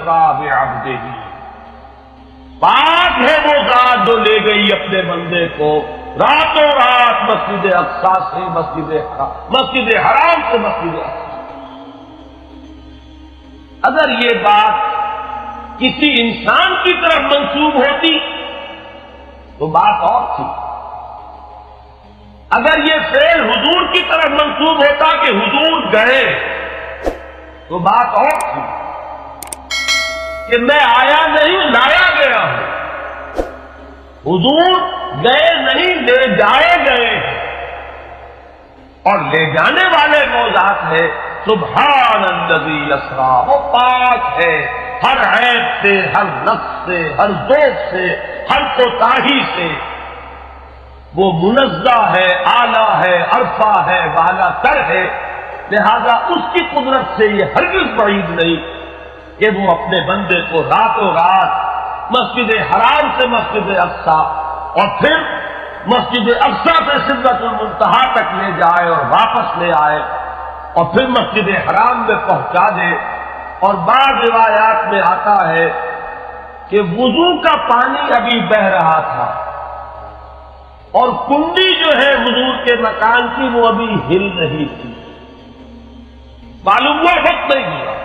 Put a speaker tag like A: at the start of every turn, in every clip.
A: اسرا بعبدہ، پاک ہے وہ ذات جو لے گئی اپنے بندے کو راتوں رات مسجد اقصیٰ سے مسجد حرام سے مسجد اقصیٰ۔ اگر یہ بات کسی انسان کی طرف منسوب ہوتی تو بات اور تھی، اگر یہ فعل حضور کی طرف منسوب ہوتا کہ حضور گئے تو بات اور تھی کہ میں آیا نہیں لایا گیا ہوں، حضور گئے نہیں لے جائے گئے ہیں، اور لے جانے والے وہ ذات ہے سبحان الذی اسرا، وہ پاک ہے ہر عیب سے، ہر نقص سے، ہر ذوق سے، ہر کوتاہی سے، وہ منزہ ہے، اعلیٰ ہے، عرفہ ہے، بالا تر ہے، لہذا اس کی قدرت سے یہ ہرگز بعید نہیں کہ وہ اپنے بندے کو راتوں رات مسجد حرام سے مسجد اقصیٰ اور پھر مسجد اقصیٰ سے سدرۃ المنتہا تک لے جائے اور واپس لے آئے اور پھر مسجد حرام میں پہنچا دے۔ اور بعض روایات میں آتا ہے کہ وضو کا پانی ابھی بہ رہا تھا اور کنڈی جو ہے حضور کے مکان کی وہ ابھی ہل رہی تھی، معلوم ہوا وقت نہیں ہوا۔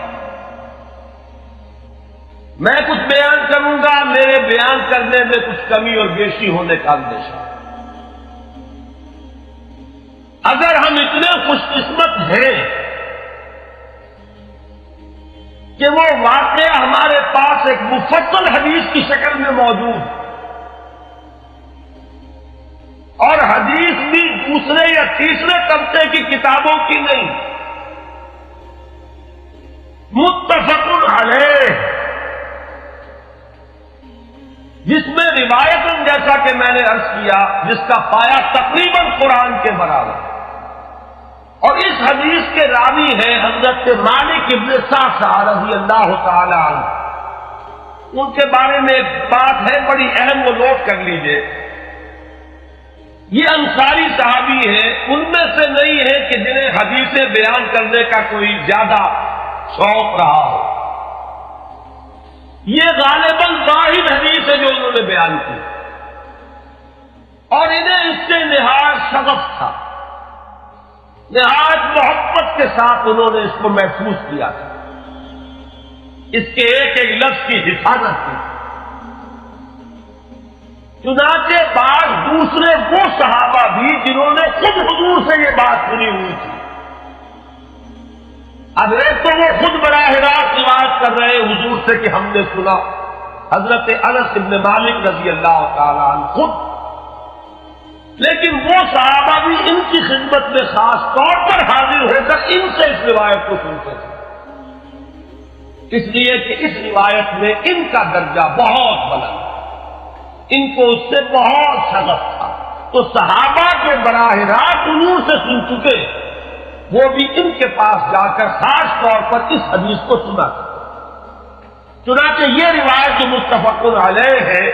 A: میں کچھ بیان کروں گا، میرے بیان کرنے میں کچھ کمی اور بیشی ہونے کا اندیشہ۔ اگر ہم اتنے خوش قسمت ہیں کہ وہ واقعہ ہمارے پاس ایک مفصل حدیث کی شکل میں موجود ہے، اور حدیث بھی دوسرے یا تیسرے طبقے کی کتابوں کی نہیں، متفق علیہ، جس میں روایت جیسا کہ میں نے عرض کیا جس کا پایا تقریباً قرآن کے برابر، اور اس حدیث کے راوی ہیں حضرت مالک ابن صعصع رضی اللہ تعالی عنہ۔ ان کے بارے میں ایک بات ہے بڑی اہم، وہ نوٹ کر لیجئے۔ یہ انصاری صحابی ہیں، ان میں سے نہیں ہے کہ جنہیں حدیثیں بیان کرنے کا کوئی زیادہ شوق رہا ہو، یہ غالباً واحد حدیث ہے جو انہوں نے بیان کی، اور انہیں اس سے نہایت شغف تھا، نہایت محبت کے ساتھ انہوں نے اس کو محفوظ کیا تھا، اس کے ایک ایک لفظ کی حفاظت کی۔ چنانچہ بعض دوسرے وہ صحابہ بھی جنہوں نے خود حضور سے یہ بات سنی ہوئی تھی، اب ایک تو وہ خود براہ راست روایت کر رہے حضور سے کہ ہم نے سنا، حضرت انس بن مالک رضی اللہ تعالیٰ عنہ خود، لیکن وہ صحابہ بھی ان کی خدمت میں خاص طور پر حاضر ہو کر ان سے اس روایت کو سنتے تھے، اس لیے کہ اس روایت میں ان کا درجہ بہت بلند، ان کو اس سے بہت شغف تھا، تو صحابہ جو براہ راست حضور سے سن چکے وہ بھی ان کے پاس جا کر خاص طور پر اس حدیث کو سنا کرتے۔ چنانچہ یہ روایت جو متفق علیہ ہے،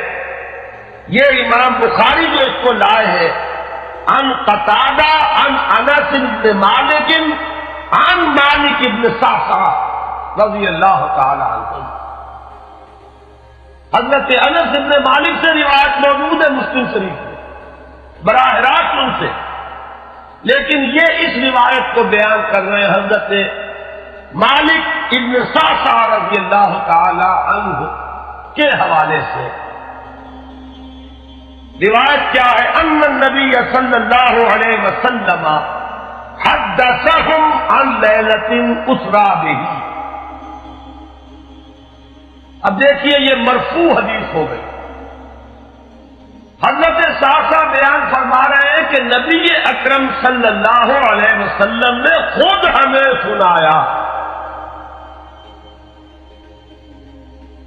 A: یہ امام بخاری جو اس کو لائے ہیں عن قتادہ عن انس بن مالک عن مالک بن صعصع رضی اللہ تعالی عنہ، حضرت انس بن مالک سے روایت موجود ہے مسلم شریف میں براہ راست ان سے، لیکن یہ اس روایت کو بیان کر رہے ہیں حضرت مالک ابن صعصع رضی اللہ تعالی عنہ کے حوالے سے۔ روایت کیا ہے؟ ان النبی صلی اللہ علیہ وسلم حدثهم عن لیلۃ اسری بہ۔ اب دیکھیے یہ مرفوع حدیث ہو گئی، حضرت صعصع بیان فرما رہے ہیں کہ نبی اکرم صلی اللہ علیہ وسلم نے خود ہمیں سنایا،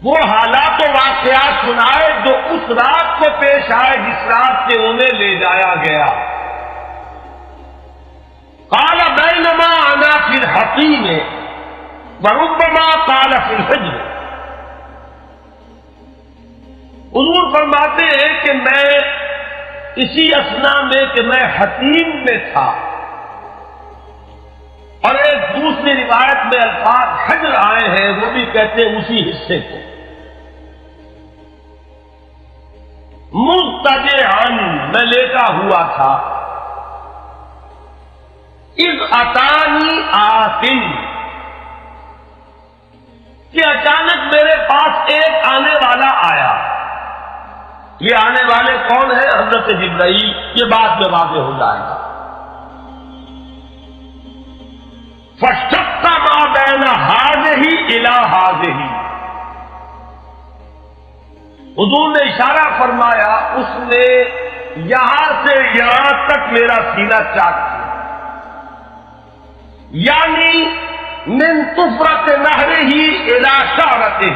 A: وہ حالات و واقعات سنائے جو اس رات کو پیش آئے جس رات سے انہیں لے جایا گیا۔ قال بینما انا فی الحطیم وربما قال فی الحجر۔ حضور فرماتے ہیں کہ میں اسی اثنا میں کہ میں حتیم میں تھا، اور ایک دوسری روایت میں الفاظ حجر آئے ہیں، وہ بھی کہتے ہیں اسی حصے کو۔ مضطجعاً، میں لیٹا ہوا تھا، اذ اتانی آتٍ، کہ اچانک میرے پاس ایک آنے والا آیا۔ یہ آنے والے کون ہیں؟ حضرت جبرائیل، یہ بات میں واضح ہو جائے گا۔ فَاشْتَقَّ مَا بَيْنَ هَٰذِهِ إِلَىٰ هَٰذِهِ، حضور نے اشارہ فرمایا، اس نے یہاں سے یہاں تک میرا سینہ چاک کیا، یعنی من طفرت نہرہ الی شعرتہ،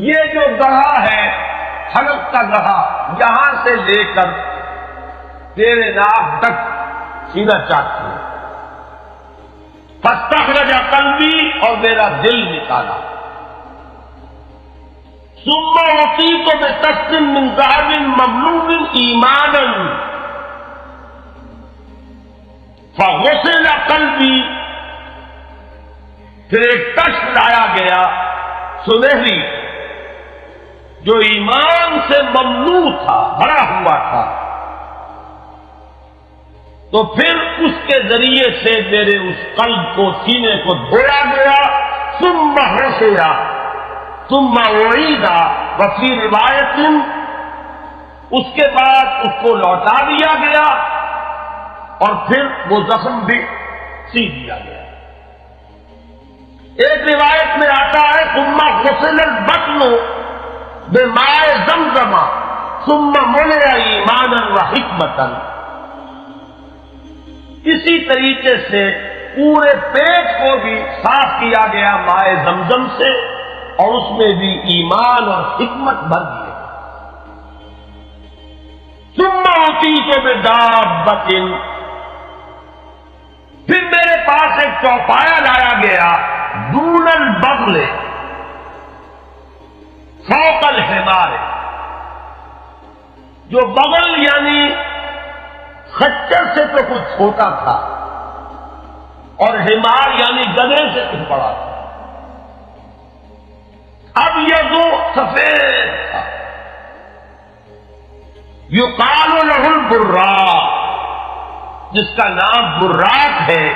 A: یہ جو گڑھا ہے حلق کا گڑھا، یہاں سے لے کر تیرے ناک تک سینہ چاک کیا۔ فاستخرج قلبی، اور میرا دل نکالا۔ ثم اعطیت بطست من ذهب مملوء ایمانا فغسل قلبی، پھر ایک تشت لایا گیا سنہری جو ایمان سے مملوء تھا، بھرا ہوا تھا، تو پھر اس کے ذریعے سے میرے اس قلب کو، سینے کو دھویا گیا۔ ثم غسل ثم اعید، وفی روایت، اس کے بعد اس کو لوٹا دیا گیا اور پھر وہ زخم بھی سی دیا گیا۔ ایک روایت میں آتا ہے ثم غسل البطن بماء زمزم ثم ملئ ایمانا وحکمتا، اسی طریقے سے پورے پیٹ کو بھی صاف کیا گیا مائے زمزم سے، اور اس میں بھی ایمان اور حکمت بھر دیے۔ ثم اعطیت بدابۃ، پھر میرے پاس ایک چوپایا لایا گیا، دون البغل فوق الحمار، جو بغل یعنی خچر سے تو کچھ چھوٹا تھا، اور حمار یعنی گدھے سے کچھ بڑا تھا۔ اب یہ جو سفید تھا، یقال لہ البراق، جس کا نام براق ہے،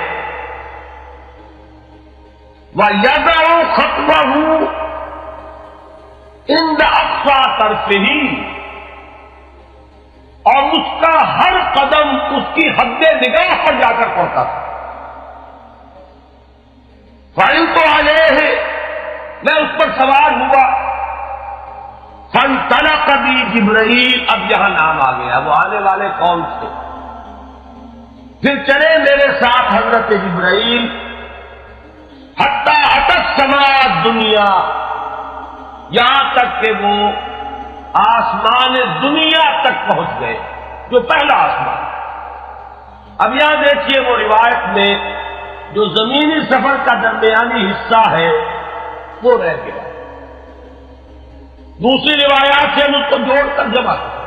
A: وَيَضَعُ خَطْوَهُ عِنْدَ أَقْصَى طَرْفِهِ، اور اس کا ہر قدم اس کی حد نگاہ پر جا کر پڑتا تھا۔ فَعِلْتُ عَلَيْهِ، میں اس پر سوار ہوا۔ فَانْطَلَقَ بِي جِبْرَائِیل، اب یہاں نام آ گیا، وہ آنے والے کون تھے؟ پھر چلے میرے ساتھ حضرت جبرائیل، حتی اتی السماء الدنیا، یہاں تک کہ وہ آسمان دنیا تک پہنچ گئے، جو پہلا آسمان۔ اب یہاں دیکھیے وہ روایت میں جو زمینی سفر کا درمیانی حصہ ہے وہ رہ گیا، دوسری روایات سے ہم اس کو جوڑ کر جمع کریں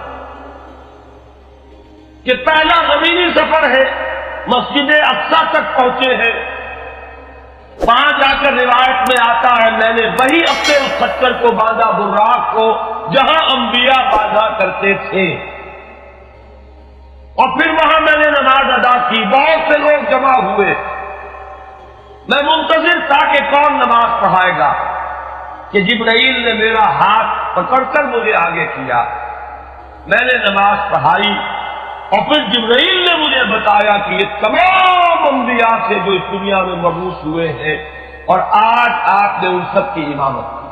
A: کہ پہلا زمینی سفر ہے، مسجد اقصیٰ تک پہنچے ہیں، وہاں جا کر روایت میں آتا ہے میں نے وہی اپنے اس خچر کو باندھا، براق کو، جہاں انبیاء باندھا کرتے تھے، اور پھر وہاں میں نے نماز ادا کی، بہت سے لوگ جمع ہوئے، میں منتظر تھا کہ کون نماز پڑھائے گا، کہ جبرائیل نے میرا ہاتھ پکڑ کر مجھے آگے کیا، میں نے نماز پڑھائی، اور پھر جبرائیل نے مجھے بتایا کہ یہ تمام انبیاء سے جو اس دنیا میں مبعوث ہوئے ہیں، اور آج آپ نے ان سب کی امامت کی۔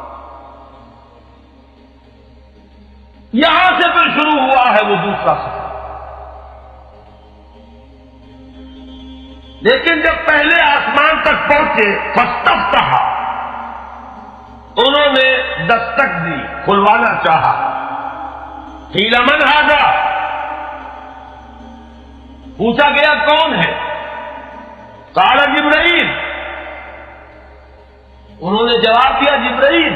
A: یہاں سے پھر شروع ہوا ہے وہ دوسرا سفر۔ لیکن جب پہلے آسمان تک پہنچے، فاستفتح، انہوں نے دستک دی، کھلوانا چاہا۔ قیل من ھذا، پوچھا گیا کون ہے؟ قال جبرائیل، انہوں نے جواب دیا جبرائیل۔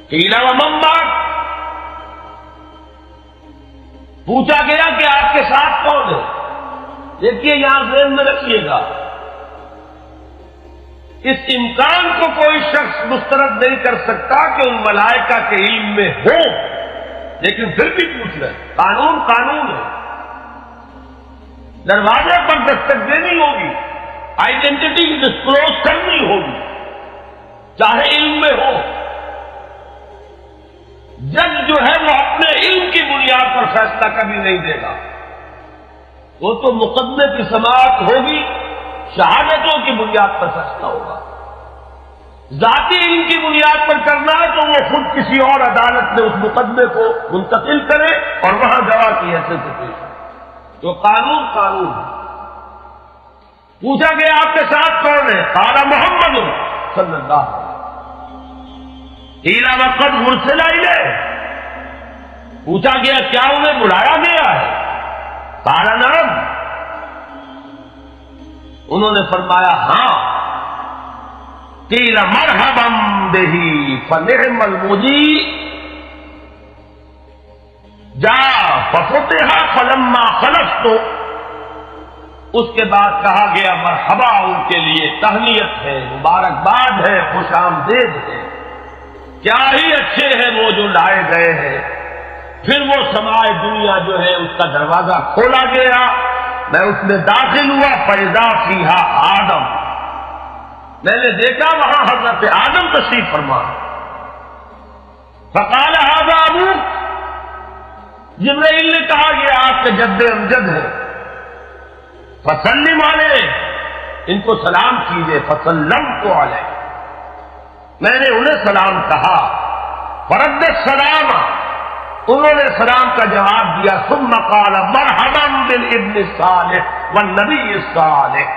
A: قیل ومن معک، پوچھا گیا کہ آپ کے ساتھ کون ہے؟ دیکھیے یہاں ذہن میں رکھیے گا، اس امکان کو کوئی شخص مسترد نہیں کر سکتا کہ ان ملائکہ کے علم میں ہو، لیکن پھر بھی پوچھ رہے، قانون قانون ہے، دروازے پر دستک دینی ہوگی، آئیڈینٹی ڈسکلوز کرنی ہوگی، چاہے علم میں ہو۔ جج جو ہے وہ اپنے علم کی بنیاد پر فیصلہ کبھی نہیں دے گا، وہ تو مقدمے کی سماعت ہوگی، شہادتوں کی بنیاد پر فیصلہ ہوگا۔ ذاتی علم کی بنیاد پر کرنا ہے تو وہ خود کسی اور عدالت میں اس مقدمے کو منتقل کرے اور وہاں گواہ کی حیثیت سے پیش ہو۔ تو قانون قانون ہے۔ پوچھا گیا آپ کے ساتھ کون ہے؟ قال محمد صلی اللہ علیہ وسلم۔ قیل وقد مرسل الیہ، پوچھا گیا کیا انہیں بلایا گیا ہے؟ قال نعم، انہوں نے فرمایا ہاں۔ قیل مرحبا بہ فنعم المجیء جاء ففتح فلما خلصت، اس کے بعد کہا گیا مرحبا ان کے لیے، تہنیت ہے، مبارکباد ہے، خوش آمدید ہے، کیا ہی اچھے ہیں وہ جو لائے گئے ہیں۔ پھر وہ سمائے دنیا جو ہے اس کا دروازہ کھولا گیا، میں اس میں داخل ہوا، فاذا فیہا آدم، میں نے دیکھا وہاں حضرت آدم تشریف فرما۔ فقال ھذا ابوک، جبرائیل نے کہا یہ آپ کے جد امجد ہے، فسلم علیہ، ان کو سلام کیجئے، فسلمت علیہ، میں نے انہیں سلام کہا، فرد السلام، انہوں نے سلام کا جواب دیا، ثم قال مرحبا بالابن الصالح والنبی الصالح،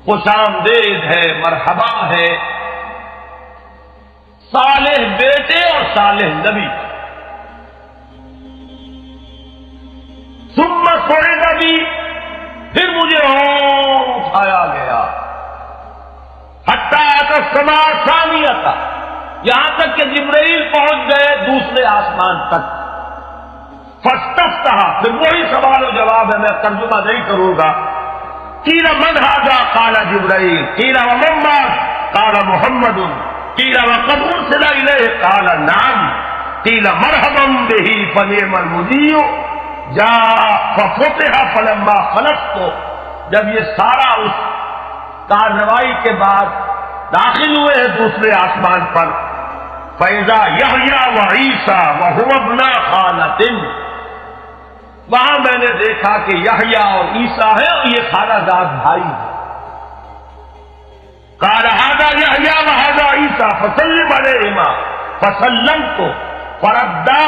A: خوش آمدید ہے، مرحبا ہے صالح بیٹے اور صالح نبی۔ ثم صعد بی، پھر مجھے اور اٹھایا گیا، حتی اتى السماء الثانیہ، یہاں تک کہ جبرائیل پہنچ گئے دوسرے آسمان تک۔ فاستفتح، پھر وہی سوال و جواب ہے، میں ترجمہ نہیں کروں گا۔ قیل من ھذا؟ قال جبرائیل۔ قیل ومن معک؟ قال محمد۔ قیل وقد ارسل الیہ؟ قال نعم۔ قیل مرحبا بہ فنعم المجیء جاء ففتح فلما خلصت، جب یہ سارا اس کارروائی کے بعد داخل ہوئے ہیں دوسرے آسمان پر، فَإِذَا يَحْيَىٰ وَعِيسَىٰ وَهُوَ ابْنَا خَالَةٍ، وہاں میں نے دیکھا کہ یحییٰ اور عیسیٰ ہیں اور یہ خالہ زاد بھائی ہیں۔ قال هذا يحيى وهذا عيسى فسلم عليهما، فسلمت فردا،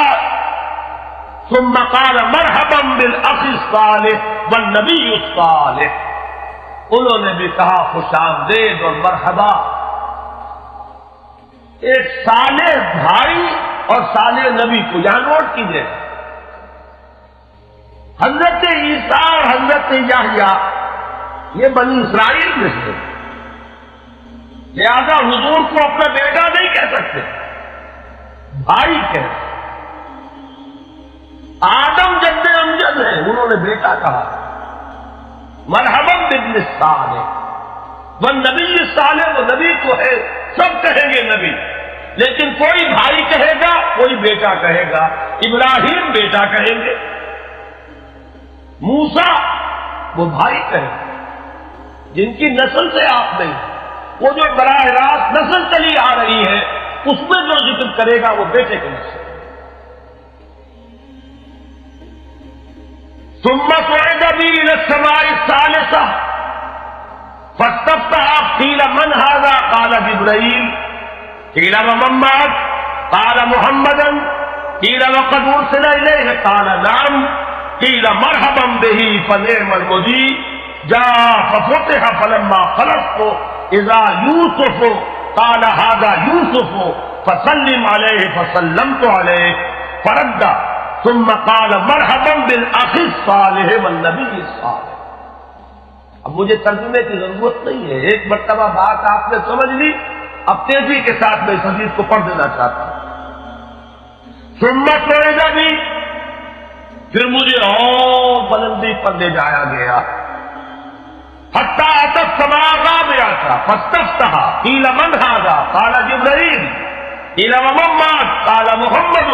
A: ثم قال مرحبا بالاخ الصالح والنبي الصالح، انہوں نے بھی کہا خوش آمدید اور مرحبا، ایک صالح بھائی اور صالح نبی کو یہاں نوٹ کیجیے۔ حضرت عیسیٰ اور حضرت یحییٰ یہ بنی اسرائیل میں سے، لہذا حضور کو اپنا بیٹا نہیں کہہ سکتے، بھائی کہہ سکتے۔ آدم جد امجد ہے، انہوں نے بیٹا کہا، مرحبا بابن الصالح والنبی الصالح، وہ نبی تو ہے، سب کہیں گے نبی، لیکن کوئی بھائی کہے گا، کوئی بیٹا کہے گا۔ ابراہیم بیٹا کہیں گے، موسیٰ وہ بھائی کہیں گے، جن کی نسل سے آپ نہیں، وہ جو براہ راست نسل چلی آ رہی ہے اس میں جو ذکر کرے گا وہ بیٹے کی نسل۔ ثم صعد بی الى السماء الثالثة فاستفتح، قیل من هذا؟ قال جبرائیل۔ قیل ومن معک؟ قال محمدا۔ قیل وقد ارسل الیہ؟ قال نعم۔ قیل مرحبا بہ فنعم المجیء جاء ففتح فلما خلصت اذا یوسف، قال هذا یوسف فسلم علیہ، فسلمت علیہ فرد، ثم قال مرحبا بالاخ الصالح والنبی الصالح۔ اب مجھے ترجمے کی ضرورت نہیں ہے، ایک مرتبہ بات آپ نے سمجھ لی، اب تیزی کے ساتھ میں اس حدیث کو پڑھ دینا چاہتا ہوں۔ ثم صعد بی، پھر مجھے اور بلندی پر لے جایا گیا، حتی اتت السماء الرابعة فاستفتح قیل من هذا قال جبرائیل قیل ومن معك قال محمد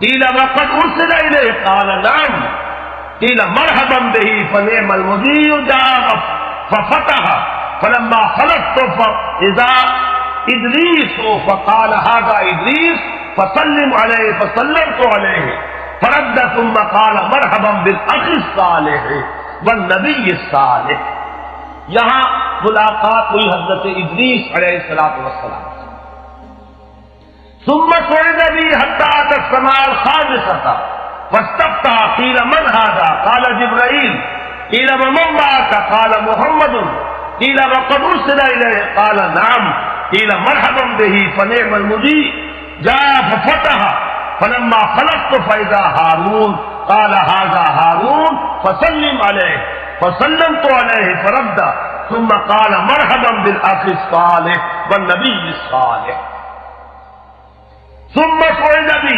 A: قیل وقد ارسل الیہ قال نعم قیل مرحبا به فنعم المجیء جاء ففتح فلما خلقت فاذا ادریس فقال هذا ادریس فسلم علیہ فسلمت علیہ فرد ثم قال مرحبا بالاخ الصالح والنبی الصالح۔ یہاں ملاقات ہوئی حضرت ادریس علیہ السلام سے۔ ثم صعد بی حتی اتى السماء الخامسة فاستفتح قیل من هذا قال جبرائیل قیل ومن معك قال محمد قیل وقد ارسل الیہ قال نعم قیل مرحبا به فنعم المجیء جاء ففتح فلما خلقت فإذا هارون قال هذا هارون فسلم عليه فسلمت عليه فرد ثم قال مرحبا بالأخ الصالح والنبي الصالح۔ ثم صعد بي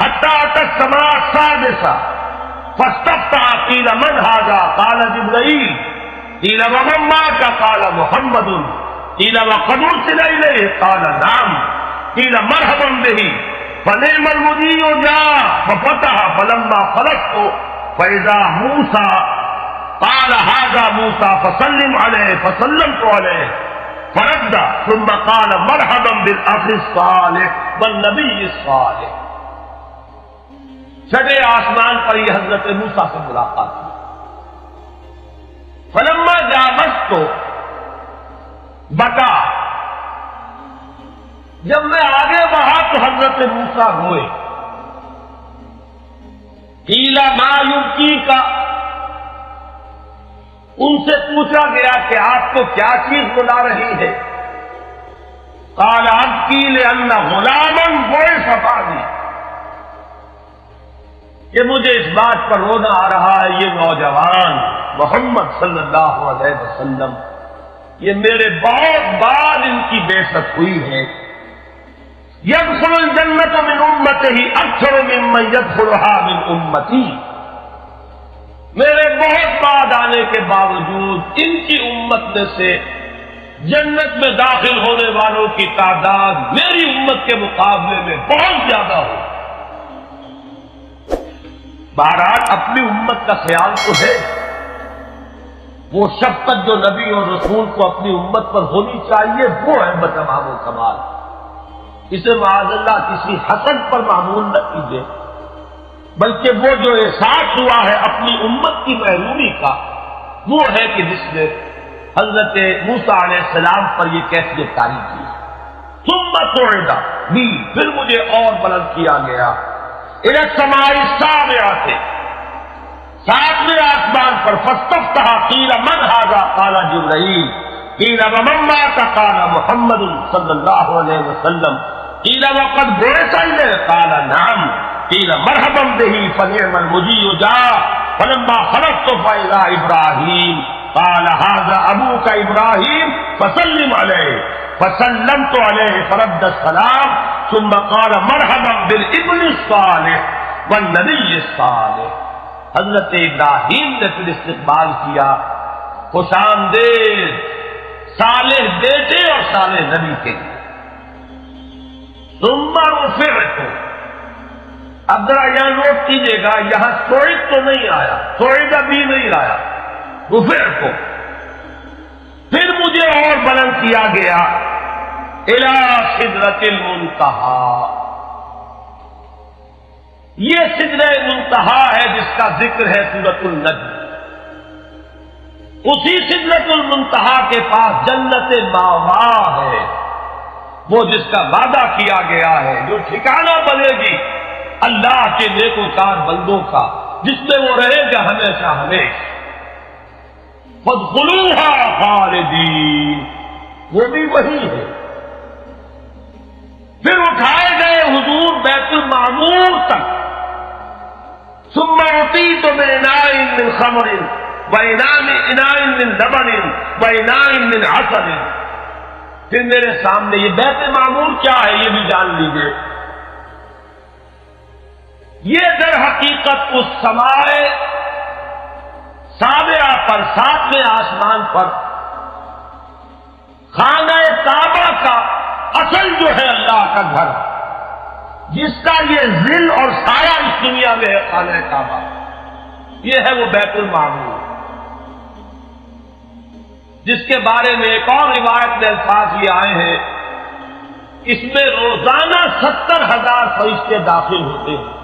A: حتى أتى السماء السادسة فاستفتح قيل من هذا قال جبرائيل قيل ومن معك قال محمد قيل وقد أرسل إليه قال نعم قيل مرحبا به فنعم المجيء جاء ففتح فلما خلقت فإذا موسى قال هذا موسى فسلم عليه فسلمت عليه فرد ثم قال مرحبا بالأخ الصالح والنبي الصالح۔ چھٹے آسمان پر یہ حضرت موسیٰ سے ملاقات ہوئی۔ فلما جاوزت بتا، جب میں آگے بڑھا تو حضرت موسیٰ ہوئے۔ قیل ما یبکیک، ان سے پوچھا گیا کہ آپ کو کیا چیز بلا رہی ہے؟ قال ابکی لأن غلاما بعث بعدی، کہ مجھے اس بات پر رونا آ رہا ہے یہ نوجوان محمد صلی اللہ علیہ وسلم، یہ میرے بہت بعد ان کی بعثت ہوئی ہے۔ يدخل الجنة من امته اکثر ممن يدخلها من امتی، میرے بہت بعد آنے کے باوجود ان کی امت میں سے جنت میں داخل ہونے والوں کی تعداد میری امت کے مقابلے میں بہت زیادہ ہو۔ بہرحال اپنی امت کا خیال تو ہے، وہ شفقت جو نبی اور رسول کو اپنی امت پر ہونی چاہیے وہ ہے بتمام و کمال۔ اسے معاذ اللہ کسی حسد پر معمول نہ کیجیے، بلکہ وہ جو احساس ہوا ہے اپنی امت کی محرومی کا، وہ ہے کہ جس نے حضرت موسیٰ علیہ السلام پر یہ کیفیت طاری کی۔ ثم صعد بی، پھر مجھے اور بلند کیا گیا، الی السماء السابعة، ساتویں آسمان پر، فاستفتح قیل من هذا قال جبرائیل قیل ومن معك قال محمد صلی اللہ علیہ وسلم قیل وقد بعث الیہ قال نعم قیل مرحبا به فنعم المجیء جاء فلما خلقت فإذا ابراہیم قال هذا ابوك ابراہیم فسلم علیہ فسلمت علیہ فرد السلام ثم قال مرحبا بالابن الصالح والنبی الصالح۔ حضرت ابراہیم نے پھر استقبال کیا، خوش آمدید صالح بیٹے اور صالح نبی کے لیے۔ ثم رفعت، اب ذرا یہاں نوٹ کیجیے گا، یہاں صعد تو نہیں آیا، صعد بھی نہیں آیا، رفعت، پھر مجھے اور بلند کیا گیا الی سدرۃ المنتہی۔ یہ سدرہ منتہی ہے جس کا ذکر ہے سورۃ النجم۔ اسی سدرۃ المنتہی کے پاس جنت ماوا ہے، وہ جس کا وعدہ کیا گیا ہے، جو ٹھکانہ بنے گی اللہ کے نیکوکار بندوں کا، جس میں وہ رہے گا ہمیشہ ہمیشہ۔ فادخلوها خالدین، وہ بھی وہی ہے۔ پھر اٹھائے گئے حضور بیت المعمور تک، ثم اعطیت باناء من خمر واناء من لبن واناء من عسل، پھر میرے سامنے یہ بیت معمور کیا ہے یہ بھی جان لیجیے۔ یہ در حقیقت اس سمائے سابعہ پر، ساتویں آسمان پر خانہ کعبہ کا اصل جو ہے اللہ کا گھر، جس کا یہ ظل اور سایہ اس دنیا میں ہے، خانہ کعبہ یہ ہے وہ بیت المعمور، جس کے بارے میں ایک اور روایت میں الفاظ یہ آئے ہیں، اس میں روزانہ 70,000 فرشتے داخل ہوتے ہیں،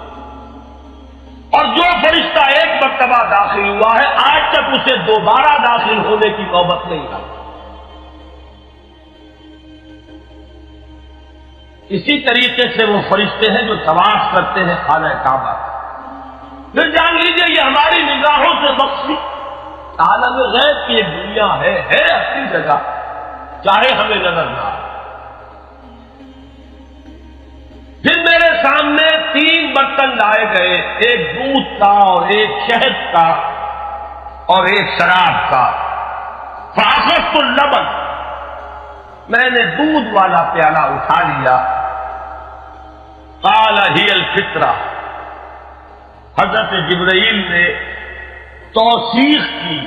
A: اور جو فرشتہ ایک مرتبہ داخل ہوا ہے آج تک اسے دوبارہ داخل ہونے کی نوبت نہیں آئی۔ اسی طریقے سے وہ فرشتے ہیں جو طواف کرتے ہیں خانہ کعبہ، پھر جان لیجئے یہ ہماری نگاہوں سے مخفی عالم غیب کی ایک دنیا ہے اپنی جگہ، چاہے ہمیں نظر نہ آئے۔ پھر میرے سامنے 3 برتن لائے گئے، ایک دودھ کا اور ایک شہد کا اور ایک شراب کا۔ فاخذت اللبن، میں نے دودھ والا پیالہ اٹھا لیا۔ قال ہی الفطرہ، حضرت جبرائیل نے توثیق کی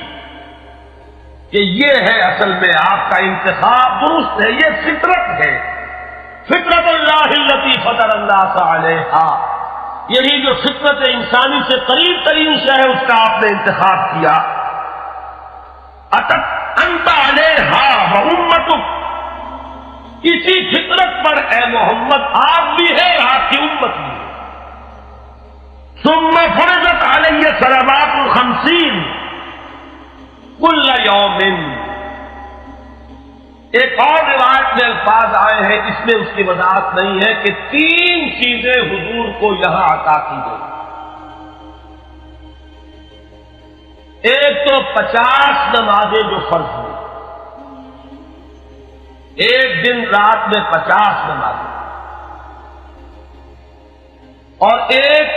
A: کہ یہ ہے اصل میں آپ کا انتخاب درست ہے، یہ فطرت ہے، فطرت اللہ التی فطر الناس علیہا، یہی جو فطرت انسانی سے قریب ترین سے ہے اس کا آپ نے انتخاب کیا۔ انت علیہا وامتک، اسی فطرت پر اے محمد آپ بھی ہے آپ کی امت بھی ہے۔ ثم فرضت علیہ صلوات 50 کل یوم، ایک اور روایت میں الفاظ آئے ہیں، اس میں اس کی وضاحت نہیں ہے کہ 3 چیزیں حضور کو یہاں عطا کی گئی۔ ایک تو 50 نمازیں جو فرض ہوئی، ایک دن رات میں 50 نمازیں، اور ایک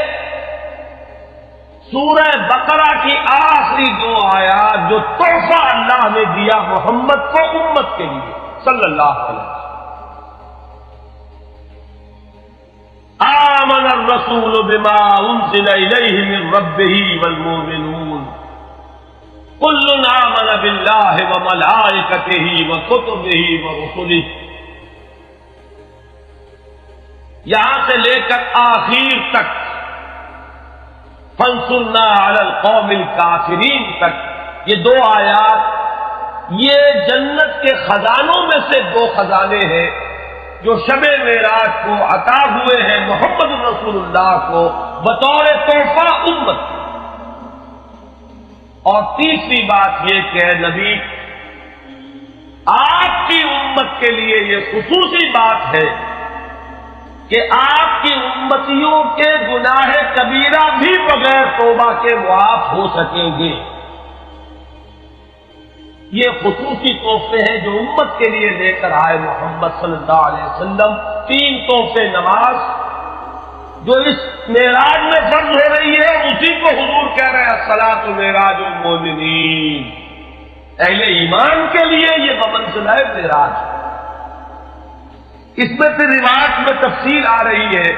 A: سورہ بقرہ کی آخری 2 آیات جو تحفہ اللہ نے دیا محمد کو امت کے لیے صلی اللہ علیہ وسلم۔ آمن الرسول بما انزل الیہ من ربہ والمؤمنون کل آمن باللہ وملائکتہ وکتبہ ورسلہ، یہاں سے لے کر آخر تک فانصرنا علی القوم الکافرین تک، یہ 2 آیات یہ جنت کے خزانوں میں سے 2 خزانے ہیں جو شب معراج کو عطا ہوئے ہیں محمد رسول اللہ کو بطور تحفہ امت کی۔ اور تیسری بات یہ کہ اے نبی آپ کی امت کے لیے یہ خصوصی بات ہے کہ آپ کی امتیوں کے گناہ کبیرہ بھی بغیر توبہ کے معاف ہو سکیں گے۔ یہ خصوصی تحفے ہیں جو امت کے لیے لے کر آئے محمد صلی اللہ علیہ وسلم۔ 3 تحفے، نماز جو اس معراج میں فرض ہو رہی ہے اسی کو حضور کہہ رہے ہیں الصلاۃ معراج المومنین، اہل ایمان کے لیے یہ بمنزلہ معراج ہے۔ اس میں پھر روایت میں تفصیل آ رہی ہے،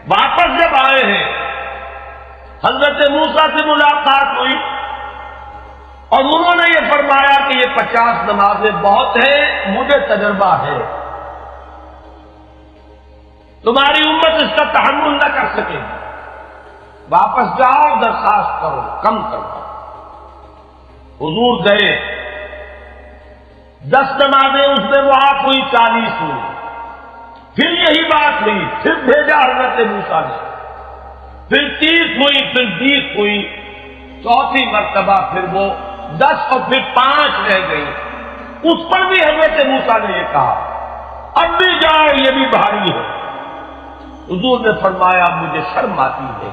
A: واپس جب آئے ہیں حضرت موسیٰ سے ملاقات ہوئی اور انہوں نے یہ فرمایا کہ یہ 50 نمازیں بہت ہیں، مجھے تجربہ ہے، تمہاری امت اس کا تحمل نہ کر سکے، واپس جاؤ درخواست کرو کم کرو۔ حضور گئے، 10 نمازیں اس میں معاف ہوئی، 40 ہوئی، پھر یہی بات ہوئی، پھر بھیجا حضرت موسیٰ نے، پھر 30 ہوئی، پھر 20 ہوئی، 4تھی مرتبہ پھر وہ 10 اور پھر 5 رہ گئی۔ اس پر بھی حضرت موسیٰ نے یہ کہا اب بھی جاؤ یہ بھی بھاری ہے۔ حضور نے فرمایا مجھے شرم آتی ہے،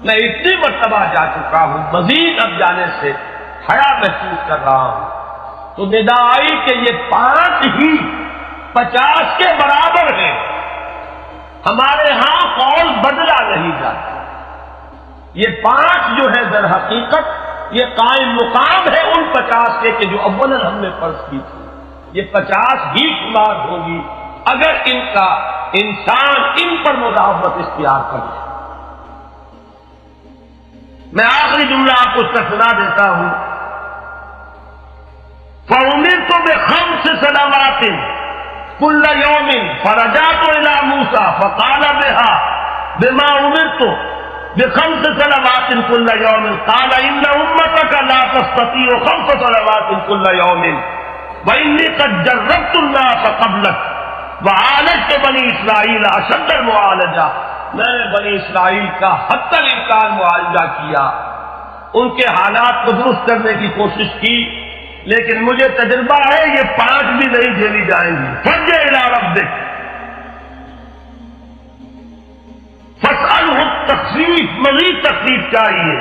A: میں اتنی مرتبہ جا چکا ہوں، مزید اب جانے سے حیا محسوس کر رہا ہوں۔ تو ندا آئی کہ یہ 5 ہی 50 کے برابر ہیں، ہمارے ہاں قول بدلا نہیں جاتا۔ یہ 5 جو ہے در حقیقت یہ قائم مقام ہے ان 50 کے کہ جو اولاً ہم نے فرض کی تھی، یہ 50 ہی شمار ہوگی اگر ان کا انسان ان پر مداومت اختیار کر لے۔ میں آخری جملہ آپ کو اس کا سنا دیتا ہوں. فَأُمِرْتُ بِخَمْسِ صَلَوَاتٍ كُلَّ يَوْمٍ فَرَجَعْتُ إِلَىٰ مُوسَىٰ فَقَالَ بِهَا بِمَا أُمِرْتُ بِخَمْسِ صَلَوَاتٍ كُلَّ يَوْمٍ قَالَ إِنَّ أُمَّتَكَ لَا تَسْتَطِيعُ خَمْسَ صَلَوَاتٍ كُلَّ يَوْمٍ وَإِنِّي قَدْ جَرَّبْتُ النَّاسَ قَبْلَكَ وَعَالَجْتُ بَنِي إِسْرَائِيلَ أَشَدَّ الْمُعَالَجَةِ. میں نے بنی اسرائیل کا حتی الامکان معالجہ کیا، ان کے حالات کو درست کرنے کی کوشش کی، لیکن مجھے تجربہ ہے یہ 5 بھی نہیں جھیلی جائیں گی. فَارْجِعْ إِلَىٰ رَبِّكَ فَاسْأَلْهُ التَّخْفِيفَ، مزید تخفیف چاہیے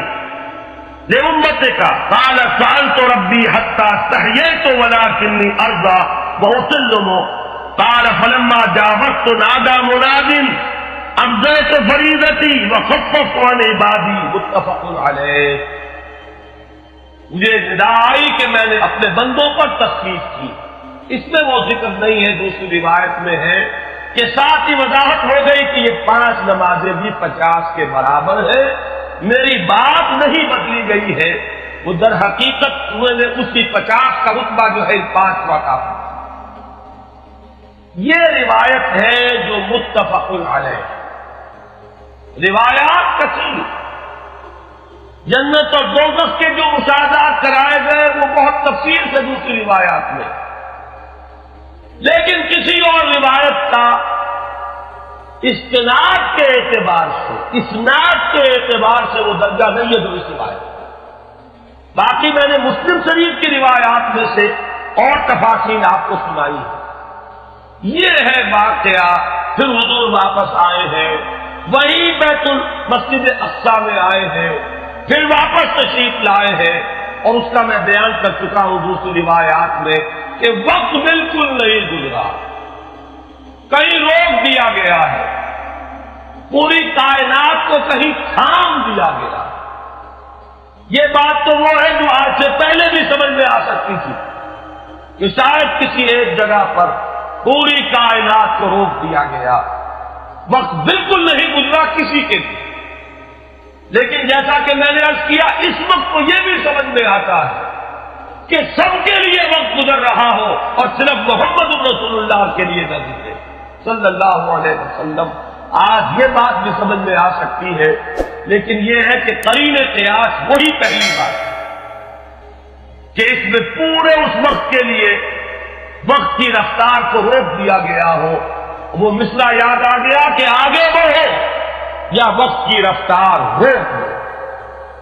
A: لِأُمَّتِكَ. قَالَ سَأَلْتُ رَبِّي حَتَّىٰ اسْتَحْيَيْتُ وَلَٰكِنِّي أَرْضَىٰ وَأُطِلُّ. قَالَ فَلَمَّا جَاوَزْتُ نَادَىٰ مُنَادٍ أَمْضَيْتُ فَرِيضَتِي وَخَفَّفْتُ عَنْ عِبَادِي. متفق علیہ. مجھے ندا آئی کہ میں نے اپنے بندوں پر تخفیف کی. اس میں وہ ذکر نہیں ہے، دوسری روایت میں ہے کہ ساتھ ہی وضاحت ہو گئی کہ یہ 5 نمازیں بھی 50 کے برابر ہے. میری بات نہیں بدلی گئی ہے، وہ در حقیقت میں نے اسی 50 کا رتبہ جو ہے 5 کا. یہ روایت ہے جو متفق علیہ. روایات کثیر، جنت اور دوزخ کے جو مشاہدات کرائے گئے وہ بہت تفصیل سے دوسری روایات میں، لیکن کسی اور روایت کا استناد کے اعتبار سے، اسناد کے اعتبار سے وہ درجہ نہیں ہے جو اس روایت. باقی میں نے مسلم شریف کی روایات میں سے اور تفاصیل آپ کو سنائی ہے. یہ ہے واقعہ. پھر حضور واپس آئے ہیں، وہیں بیت المسجد اقصی میں آئے ہیں، پھر واپس تشریف لائے ہیں، اور اس کا میں بیان کر چکا ہوں دوسری روایات میں کہ وقت بالکل نہیں گزرا، کہیں روک دیا گیا ہے، پوری کائنات کو کہیں تھام دیا گیا. یہ بات تو وہ ہے جو آج سے پہلے بھی سمجھ میں آ سکتی تھی کہ شاید کسی ایک جگہ پر پوری کائنات کو روک دیا گیا. وقت بالکل نہیں گزرا کسی کے لیے. لیکن جیسا کہ میں نے عرض کیا، اس وقت کو یہ بھی سمجھ میں آتا ہے کہ سب کے لیے وقت گزر رہا ہو اور صرف محمد رسول اللہ کے لیے نہ گزرے صلی اللہ علیہ وسلم. آج یہ بات بھی سمجھ میں آ سکتی ہے، لیکن یہ ہے کہ قرین قیاس وہی پہلی بات ہے کہ اس میں پورے اس وقت کے لیے وقت کی رفتار کو روک دیا گیا ہو. وہ مصرع یاد آ گیا کہ آگے بڑھو یا وقت کی رفتار روک دو.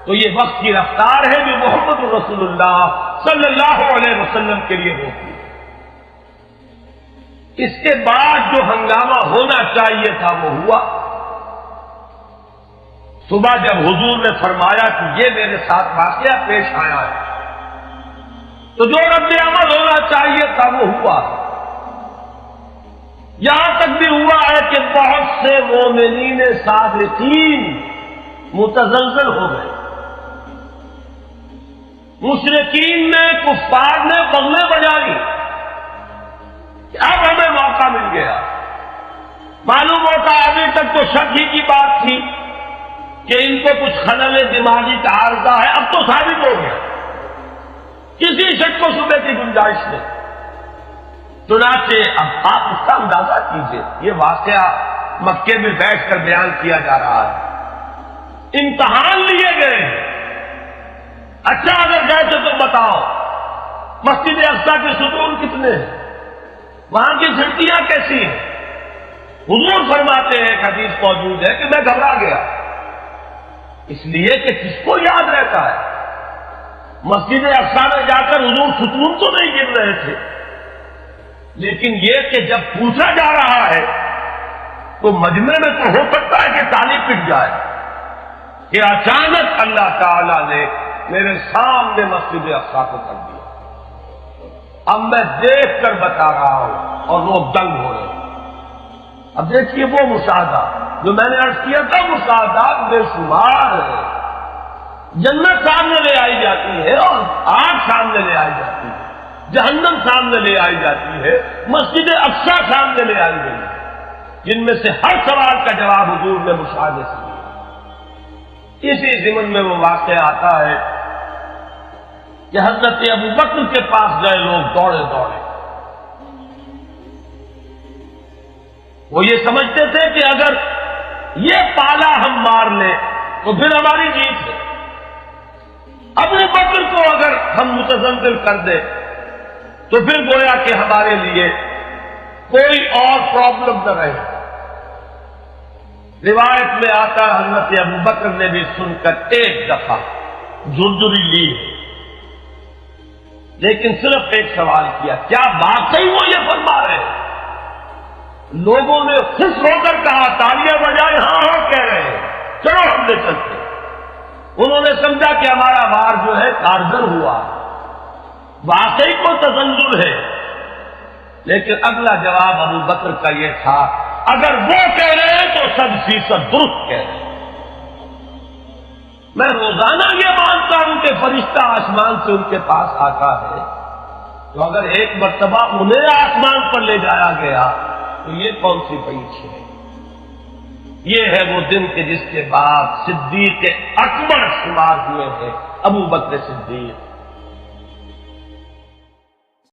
A: تو یہ وقت کی رفتار ہے جو محمد رسول اللہ صلی اللہ علیہ وسلم کے لیے ہوتی ہے. اس کے بعد جو ہنگامہ ہونا چاہیے تھا وہ ہوا. صبح جب حضور نے فرمایا کہ یہ میرے ساتھ واقعہ پیش آیا ہے تو جو رد عمل ہونا چاہیے تھا وہ ہوا. یہاں تک بھی ہوا ہے کہ بہت سے مومنین صادقین متزلزل ہو گئے. مشرکین نے، کفار نے بغلیں بجائی کہ اب ہمیں موقع مل گیا. معلوم ہوتا ابھی تک تو شک ہی کی بات تھی کہ ان کو کچھ خلل دماغی کا عارضہ ہے، اب تو ثابت ہو گیا، کسی شک کو صبح کی گنجائش نہیں. چنانچہ اب آپ اس کا اندازہ کیجئے، یہ واقعہ مکے میں بیٹھ کر بیان کیا جا رہا ہے، امتحان لیے گئے. اچھا اگر گئے تو تم بتاؤ مسجد اقصی کے ستون کتنے ہیں، وہاں کی کھڑکیاں کیسی ہیں؟ حضور فرماتے ہیں، ایک حدیث موجود ہے کہ میں گھبرا گیا، اس لیے کہ کس کو یاد رہتا ہے. مسجد اقصی میں جا کر حضور ستون تو نہیں گر رہے تھے، لیکن یہ کہ جب پوچھا جا رہا ہے تو مجمع میں تو ہو سکتا ہے کہ تالی پٹ جائے کہ اچانک اللہ تعالی نے میرے سامنے مسجد اقصی کو کر دیا. اب میں دیکھ کر بتا رہا ہوں اور لوگ دنگ ہو رہے ہیں. اب دیکھیے وہ مشاہدہ جو میں نے عرض کیا تھا، مشاہدات بے شمار ہے. جنت سامنے لے آئی جاتی ہے اور آگ سامنے لے آئی جاتی ہے، جہنم سامنے لے آئی جاتی ہے، مسجد اقصی سامنے لے آئی گئی، جن میں سے ہر سوال کا جواب حضور نے مشاہدے سے دیا. اسی ضمن میں وہ واقعہ آتا ہے کہ حضرت ابو بکر کے پاس گئے لوگ دوڑے دوڑے. وہ یہ سمجھتے تھے کہ اگر یہ پالا ہم مار لیں تو پھر ہماری جیت ہے. ابو بکر کو اگر ہم متزلزل کر دیں تو پھر گویا کہ ہمارے لیے کوئی اور پرابلم نہ رہے. روایت میں آتا حضرت ابو بکر نے بھی سن کر ایک دفعہ جھرجھری لی، لیکن صرف ایک سوال کیا، کیا واقعی وہ یہ فرما رہے ہیں؟ لوگوں نے خوش ہو کر کہا، تالیاں بجائے ہاں ہاں کہہ رہے ہیں، چلو ہم لے چلتے. انہوں نے سمجھا کہ ہمارا وار جو ہے کارگر ہوا، واقعی کو تزلزل ہے. لیکن اگلا جواب ابو بکر کا یہ تھا، اگر وہ کہہ رہے ہیں تو 100% درست کہہ رہے ہیں. میں روزانہ یہ مانتا ہوں کہ فرشتہ آسمان سے ان کے پاس آتا ہے، تو اگر ایک مرتبہ انہیں آسمان پر لے جایا گیا تو یہ کون سی بات ہے؟ یہ ہے وہ دن کہ جس کے بعد صدیق اکبر شمار ہوئے ہیں ابو بکر صدیق.